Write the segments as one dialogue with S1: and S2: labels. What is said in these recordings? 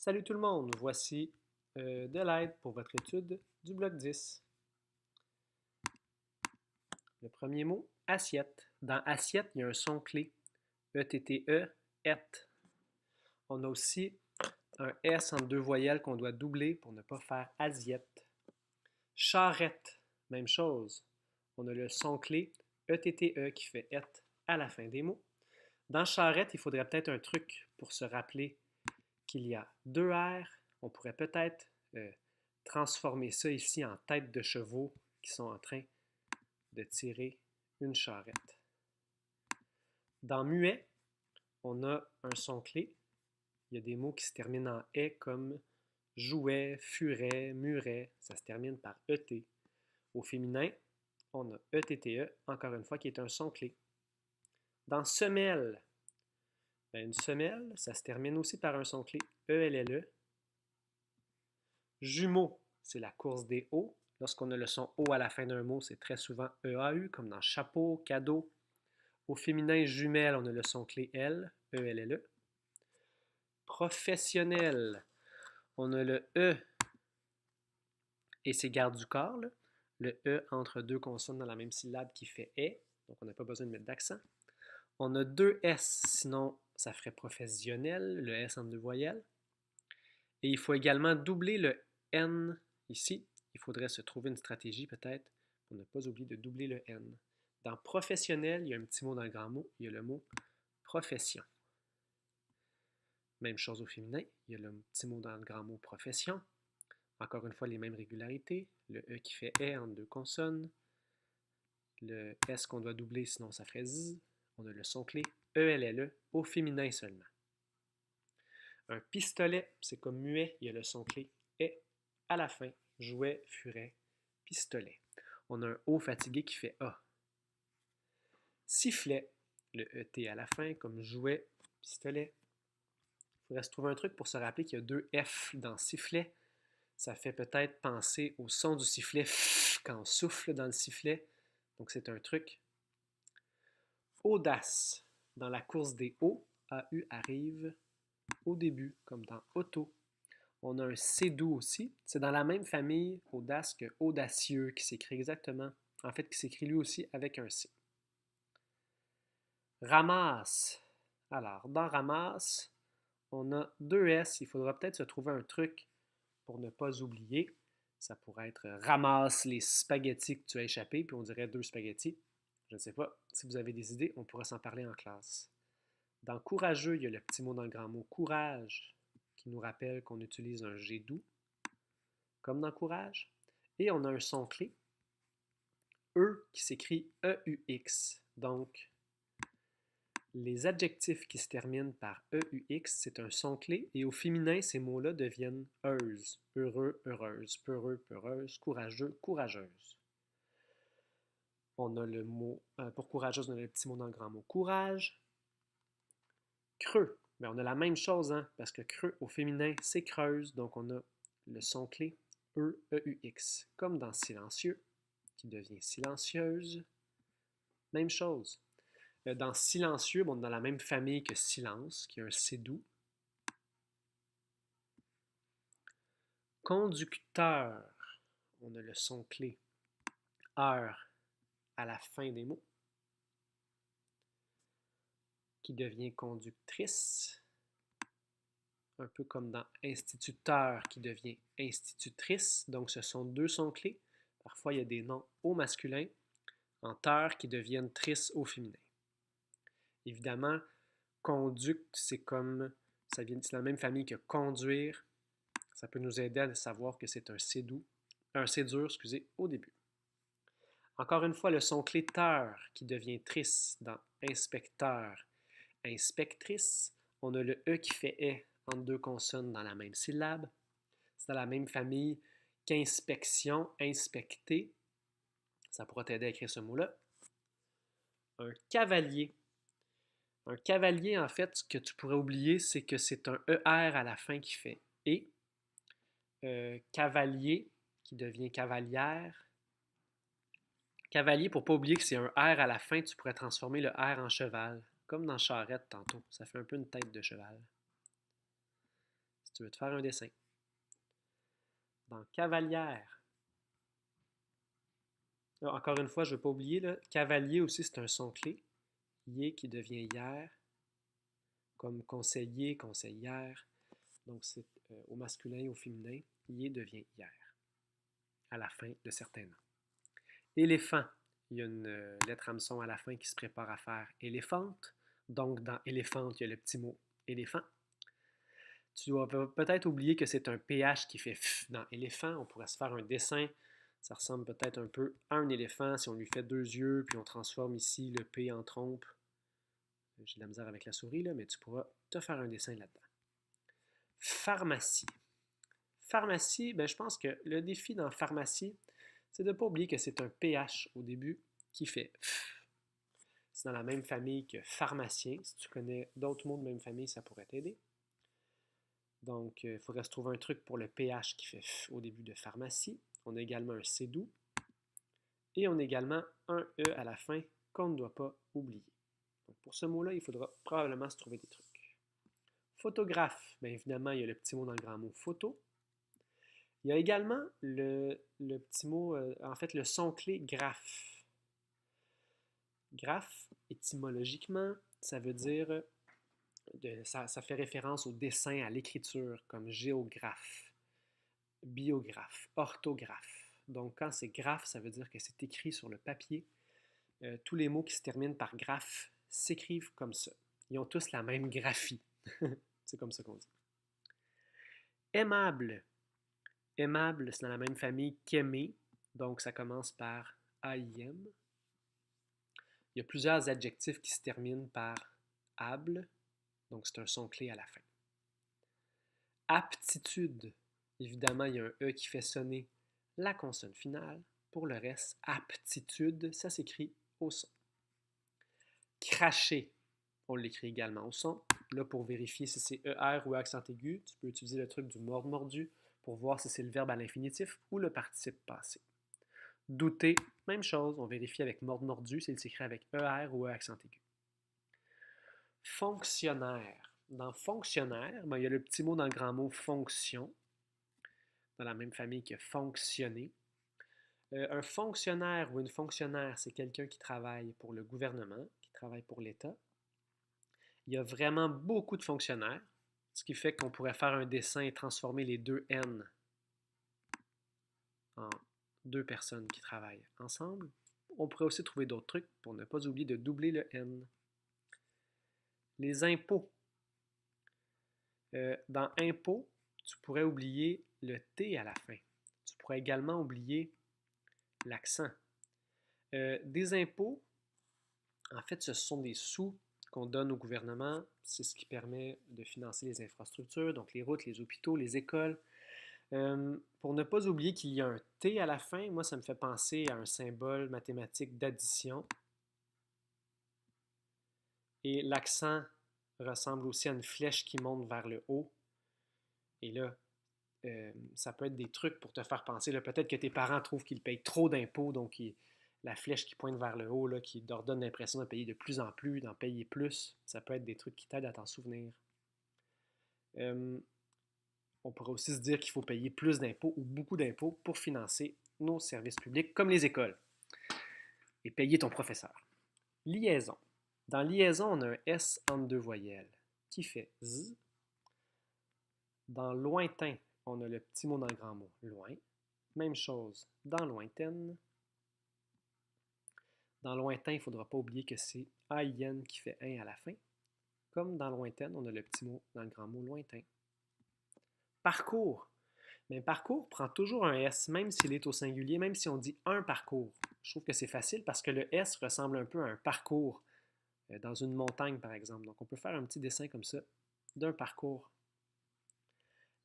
S1: Salut tout le monde, voici de l'aide pour votre étude du bloc 10. Le premier mot, assiette. Dans assiette, il y a un son clé. E-T-T-E, et. On a aussi un S entre deux voyelles qu'on doit doubler pour ne pas faire assiette. Charrette, même chose. On a le son clé E-T-T-E qui fait et à la fin des mots. Dans charrette, il faudrait peut-être un truc pour se rappeler qu'il y a deux R. On pourrait peut-être transformer ça ici en tête de chevaux qui sont en train de tirer une charrette. Dans muet, on a un son clé. Il y a des mots qui se terminent en « et » comme jouet, furet, muret. Ça se termine par « et ». Au féminin, on a « e-t-t-e », encore une fois, qui est un son clé. Dans semelle, une semelle, ça se termine aussi par un son clé « e-l-l-e ». Jumeau, c'est la course des O. Lorsqu'on a le son O à la fin d'un mot, c'est très souvent EAU, comme dans chapeau, cadeau. Au féminin, jumelle, on a le son clé L, E-L-L-E. Professionnel, on a le E et c'est garde du corps, là. Le E entre deux consonnes dans la même syllabe qui fait E, donc on n'a pas besoin de mettre d'accent. On a deux S, sinon ça ferait professionnel, le S entre deux voyelles. Et il faut également doubler le N ici. Il faudrait se trouver une stratégie peut-être pour ne pas oublier de doubler le N. Dans professionnel, il y a un petit mot dans le grand mot, il y a le mot profession. Même chose au féminin, il y a le petit mot dans le grand mot profession. Encore une fois, les mêmes régularités. Le E qui fait E entre deux consonnes. Le S qu'on doit doubler, sinon ça ferait Z. On a le son clé E-L-L-E au féminin seulement. Un pistolet, c'est comme muet, il y a le son clé E à la fin. Jouet, furet, pistolet. On a un O fatigué qui fait A. Sifflet, le ET à la fin, comme jouet, pistolet. Il faudrait se trouver un truc pour se rappeler qu'il y a deux F dans sifflet. Ça fait peut-être penser au son du sifflet quand on souffle dans le sifflet. Donc c'est un truc. Audace, dans la course des O, AU arrive au début, comme dans auto. On a un C doux aussi. C'est dans la même famille, audace, que audacieux, qui s'écrit exactement, en fait, qui s'écrit lui aussi avec un C. Ramasse. Alors, dans ramasse, on a deux S. Il faudra peut-être se trouver un truc pour ne pas oublier. Ça pourrait être ramasse les spaghettis que tu as échappés, puis on dirait deux spaghettis. Je ne sais pas. Si vous avez des idées, on pourra s'en parler en classe. Dans courageux, il y a le petit mot dans le grand mot courage qui nous rappelle qu'on utilise un G doux, comme dans courage. Et on a un son clé, E, qui s'écrit E-U-X. Donc, les adjectifs qui se terminent par E-U-X, c'est un son clé. Et au féminin, ces mots-là deviennent euse, heureux, heureuse, peureux, peureuse, courageux, courageuse. On a le mot, pour courageuse, on a le petit mot dans le grand mot courage. Creux, mais on a la même chose, hein, parce que creux au féminin, c'est creuse, donc on a le son clé E-E-U-X, comme dans silencieux, qui devient silencieuse. Même chose. Dans silencieux, on est dans la même famille que silence, qui est un C doux. Conducteur, on a le son clé heure à la fin des mots, qui devient conductrice, un peu comme dans instituteur qui devient institutrice. Donc ce sont deux sons clés. Parfois il y a des noms au masculin, en terre qui deviennent trice au féminin. Évidemment, conduct, c'est comme, c'est la même famille que conduire. Ça peut nous aider à savoir que c'est un C dur, au début. Encore une fois, le son clé teur qui devient trice dans inspecteur, inspectrice. On a le E qui fait E entre deux consonnes dans la même syllabe. C'est dans la même famille qu'inspection, inspecter. Ça pourra t'aider à écrire ce mot-là. Un cavalier. Un cavalier, en fait, ce que tu pourrais oublier, c'est que c'est un ER à la fin qui fait E. Cavalier, qui devient cavalière. Cavalier, pour ne pas oublier que c'est un R à la fin, tu pourrais transformer le R en cheval, comme dans charrette tantôt. Ça fait un peu une tête de cheval. tu veux te faire un dessin. Dans cavalière, là, encore une fois, je ne veux pas oublier, là, cavalier aussi, c'est un son clé. Yé qui devient hier, comme conseiller, conseillère. Donc, c'est au masculin et au féminin. Yé devient hier, à la fin de certains noms. Éléphant, il y a une lettre hameçon à la fin qui se prépare à faire éléphante. Donc, dans éléphante, il y a le petit mot éléphant. Tu dois peut-être oublier que c'est un PH qui fait F dans éléphant. On pourrait se faire un dessin. Ça ressemble peut-être un peu à un éléphant si on lui fait deux yeux, puis on transforme ici le P en trompe. J'ai de la misère avec la souris, là, mais tu pourras te faire un dessin là-dedans. Pharmacie. Pharmacie, ben, je pense que le défi dans pharmacie, c'est de ne pas oublier que c'est un PH au début qui fait F. C'est dans la même famille que pharmacien. Si tu connais d'autres mots de même famille, ça pourrait t'aider. Donc, il faudrait se trouver un truc pour le PH qui fait F au début de pharmacie. On a également un C doux. Et on a également un E à la fin qu'on ne doit pas oublier. Donc, pour ce mot-là, il faudra probablement se trouver des trucs. Photographe, bien évidemment, il y a le petit mot dans le grand mot photo. Il y a également le petit mot, en fait, le son clé graphe. Graphe, étymologiquement, ça veut dire, ça fait référence au dessin, à l'écriture, comme géographe, biographe, orthographe. Donc, quand c'est graphe, ça veut dire que c'est écrit sur le papier. Tous les mots qui se terminent par graphe s'écrivent comme ça. Ils ont tous la même graphie. C'est comme ça qu'on dit. Aimable. Aimable, c'est dans la même famille qu'aimer. Donc, ça commence par AIM. Il y a plusieurs adjectifs qui se terminent par able. Donc, c'est un son clé à la fin. Aptitude. Évidemment, il y a un E qui fait sonner la consonne finale. Pour le reste, aptitude, ça s'écrit au son. Cracher. On l'écrit également au son. Là, pour vérifier si c'est ER ou accent aigu, tu peux utiliser le truc du mordre-mordu pour voir si c'est le verbe à l'infinitif ou le participe passé. Douter, même chose, on vérifie avec mordre-mordu s'il s'écrit avec ER ou E accent aigu. Fonctionnaire. Dans fonctionnaire, ben, il y a le petit mot dans le grand mot fonction, dans la même famille que fonctionner. Un fonctionnaire ou une fonctionnaire, c'est quelqu'un qui travaille pour le gouvernement, qui travaille pour l'État. Il y a vraiment beaucoup de fonctionnaires, ce qui fait qu'on pourrait faire un dessin et transformer les deux N en deux personnes qui travaillent ensemble. On pourrait aussi trouver d'autres trucs pour ne pas oublier de doubler le N. Les impôts. Dans impôts, tu pourrais oublier le T à la fin. Tu pourrais également oublier l'accent. Des impôts, en fait, ce sont des sous qu'on donne au gouvernement. C'est ce qui permet de financer les infrastructures, donc les routes, les hôpitaux, les écoles. Pour ne pas oublier qu'il y a un T à la fin, moi, ça me fait penser à un symbole mathématique d'addition. Et l'accent ressemble aussi à une flèche qui monte vers le haut. Et là, ça peut être des trucs pour te faire penser. Peut-être que tes parents trouvent qu'ils payent trop d'impôts, donc la flèche qui pointe vers le haut, là, qui leur donne l'impression de payer de plus en plus, d'en payer plus. Ça peut être des trucs qui t'aident à t'en souvenir. On pourrait aussi se dire qu'il faut payer plus d'impôts ou beaucoup d'impôts pour financer nos services publics, comme les écoles, et payer ton professeur. Liaison. Dans liaison, on a un S entre deux voyelles qui fait Z. Dans lointain, on a le petit mot dans le grand mot, loin. Même chose dans lointaine. Dans lointain, il ne faudra pas oublier que c'est AIN qui fait un à la fin. Comme dans lointaine, on a le petit mot dans le grand mot lointain. Parcours. Mais parcours prend toujours un S, même s'il est au singulier, même si on dit un parcours. Je trouve que c'est facile parce que le S ressemble un peu à un parcours dans une montagne, par exemple. Donc, on peut faire un petit dessin comme ça d'un parcours.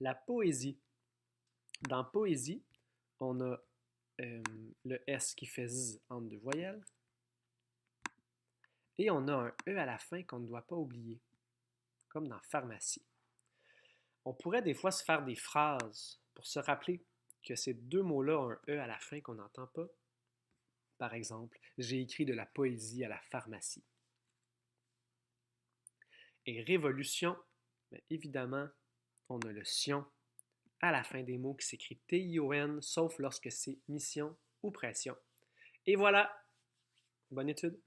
S1: La poésie. Dans poésie, on a le S qui fait Z entre deux voyelles. Et on a un E à la fin qu'on ne doit pas oublier, comme dans pharmacie. On pourrait des fois se faire des phrases pour se rappeler que ces deux mots-là ont un E à la fin qu'on n'entend pas. Par exemple, j'ai écrit de la poésie à la pharmacie. Et révolution, bien évidemment, on a le sion à la fin des mots qui s'écrit T-I-O-N, sauf lorsque c'est mission ou pression. Et voilà! Bonne étude!